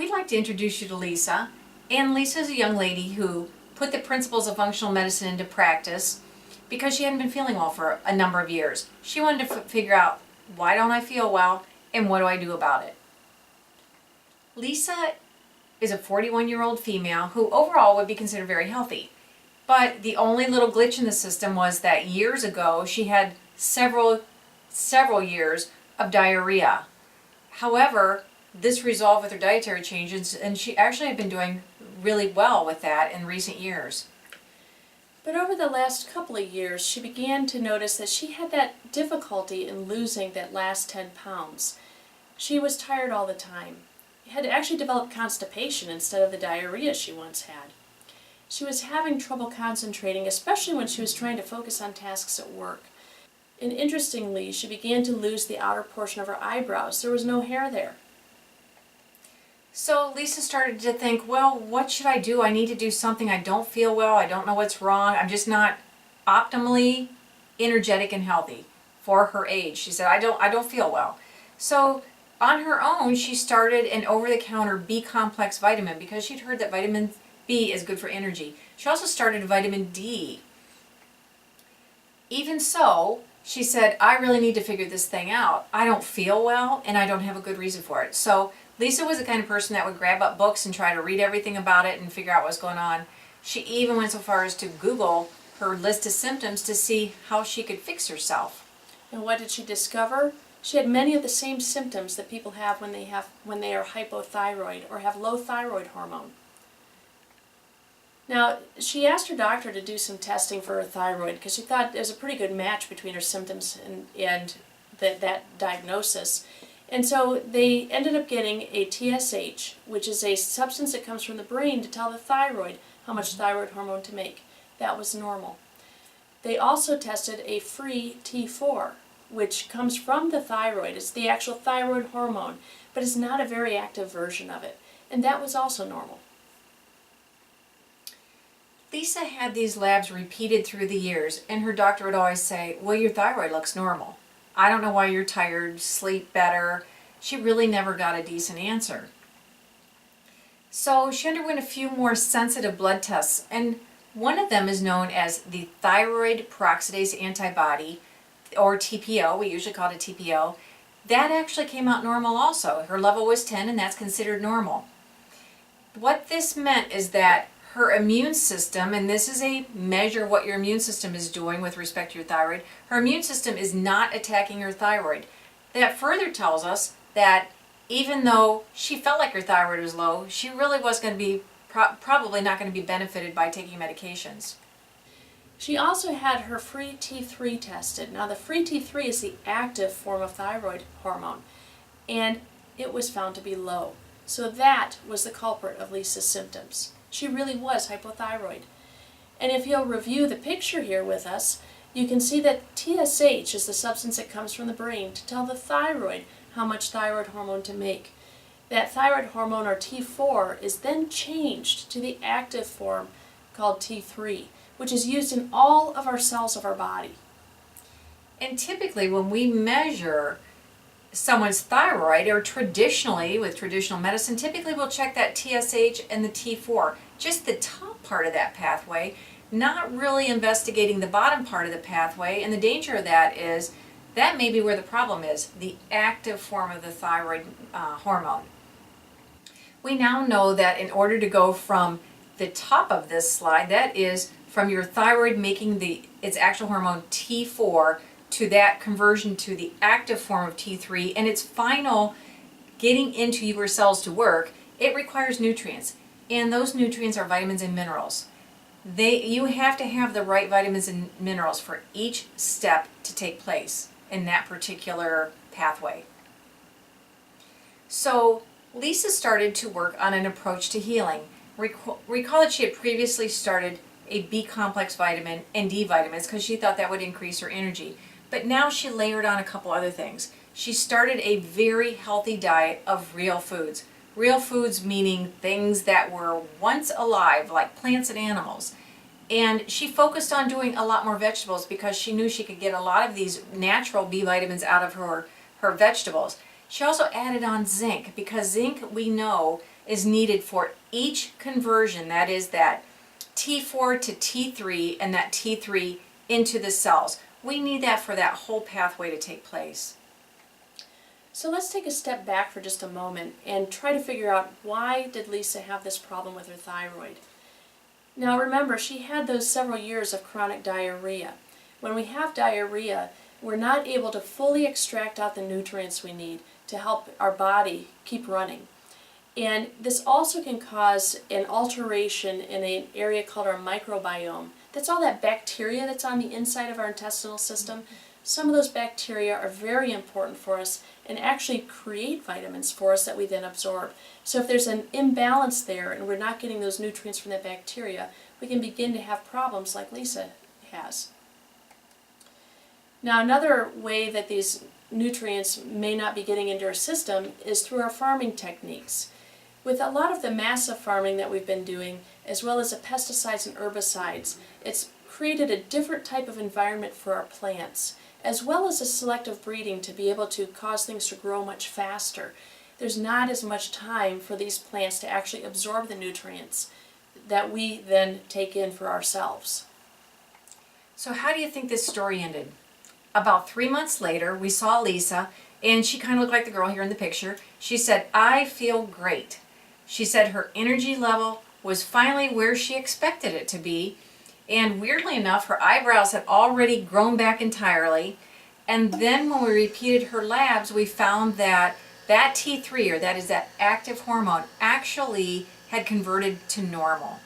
we'd like to introduce you to Lisa. And Lisa is a young lady who put the principles of functional medicine into practice because she hadn't been feeling well for a number of years. She wanted to figure out, why don't I feel well and what do I do about it? Lisa is a 41-year-old female who overall would be considered very healthy. But the only little glitch in the system was that years ago she had several years of diarrhea. However, this resolved with her dietary changes, and she actually had been doing really well with that in recent years. But over the last couple of years, she began to notice that she had that difficulty in losing that last 10 pounds. She was tired all the time. Had actually developed constipation instead of the diarrhea she once had. She was having trouble concentrating, especially when she was trying to focus on tasks at work. And interestingly, she began to lose the outer portion of her eyebrows. There was no hair there. So Lisa started to think, well, what should I do? I need to do something. I don't feel well. I don't know what's wrong. I'm just not optimally energetic and healthy for her age. She said, I don't feel well. So on her own, she started an over-the-counter B-complex vitamin because she'd heard that vitamin B is good for energy. She also started vitamin D. Even so, she said, I really need to figure this thing out. I don't feel well and I don't have a good reason for it. So Lisa was the kind of person that would grab up books and try to read everything about it and figure out what's going on. She even went so far as to Google her list of symptoms to see how she could fix herself. And what did she discover? She had many of the same symptoms that people have when they are hypothyroid or have low thyroid hormone. Now, she asked her doctor to do some testing for her thyroid because she thought there was a pretty good match between her symptoms and that diagnosis. And so they ended up getting a TSH, which is a substance that comes from the brain to tell the thyroid how much thyroid hormone to make. That was normal. They also tested a free T4, which comes from the thyroid. It's the actual thyroid hormone, but it's not a very active version of it. And that was also normal. Lisa had these labs repeated through the years, and her doctor would always say, well, your thyroid looks normal. I don't know why you're tired, sleep better. She really never got a decent answer. So she underwent a few more sensitive blood tests, and one of them is known as the thyroid peroxidase antibody, or TPO. We usually call it a TPO. That actually came out normal also. Her level was 10, and that's considered normal. What this meant is that her immune system, and this is a measure of what your immune system is doing with respect to your thyroid, her immune system is not attacking her thyroid. That further tells us that even though she felt like her thyroid was low, she really was going to be probably not going to be benefited by taking medications. She also had her free T3 tested. Now the free T3 is the active form of thyroid hormone, and it was found to be low. So that was the culprit of Lisa's symptoms. She really was hypothyroid. And if you'll review the picture here with us, you can see that TSH is the substance that comes from the brain to tell the thyroid how much thyroid hormone to make. That thyroid hormone, or T4, is then changed to the active form called T3, which is used in all of our cells of our body. And typically when we measure someone's thyroid, or traditionally with traditional medicine, typically we'll check that TSH and the T4, just the top part of that pathway, not really investigating the bottom part of the pathway. And the danger of that is that may be where the problem is, the active form of the thyroid hormone. We now know that in order to go from the top of this slide, that is from your thyroid making its actual hormone T4 to that conversion to the active form of T3 and its final getting into your cells to work, it requires nutrients. And those nutrients are vitamins and minerals. You have to have the right vitamins and minerals for each step to take place in that particular pathway. So Lisa started to work on an approach to healing. Recall that she had previously started a B-complex vitamin and D vitamins because she thought that would increase her energy. But now she layered on a couple other things. She started a very healthy diet of real foods. Real foods meaning things that were once alive, like plants and animals. And she focused on doing a lot more vegetables because she knew she could get a lot of these natural B vitamins out of her vegetables. She also added on zinc, because zinc, we know, is needed for each conversion, that is that T4 to T3 and that T3 into the cells. We need that for that whole pathway to take place. So let's take a step back for just a moment and try to figure out, why did Lisa have this problem with her thyroid? Now remember, she had those several years of chronic diarrhea. When we have diarrhea, we're not able to fully extract out the nutrients we need to help our body keep running. And this also can cause an alteration in an area called our microbiome. That's all that bacteria that's on the inside of our intestinal system. Some of those bacteria are very important for us and actually create vitamins for us that we then absorb. So if there's an imbalance there and we're not getting those nutrients from that bacteria, we can begin to have problems like Lisa has. Now another way that these nutrients may not be getting into our system is through our farming techniques. With a lot of the massive farming that we've been doing, as well as the pesticides and herbicides, it's created a different type of environment for our plants, as well as a selective breeding to be able to cause things to grow much faster. There's not as much time for these plants to actually absorb the nutrients that we then take in for ourselves. So how do you think this story ended? About 3 months later, we saw Lisa, and she kind of looked like the girl here in the picture. She said, "I feel great." She said her energy level was finally where she expected it to be, and weirdly enough, her eyebrows had already grown back entirely. And then when we repeated her labs, we found that that T3, or that is that active hormone, actually had converted to normal.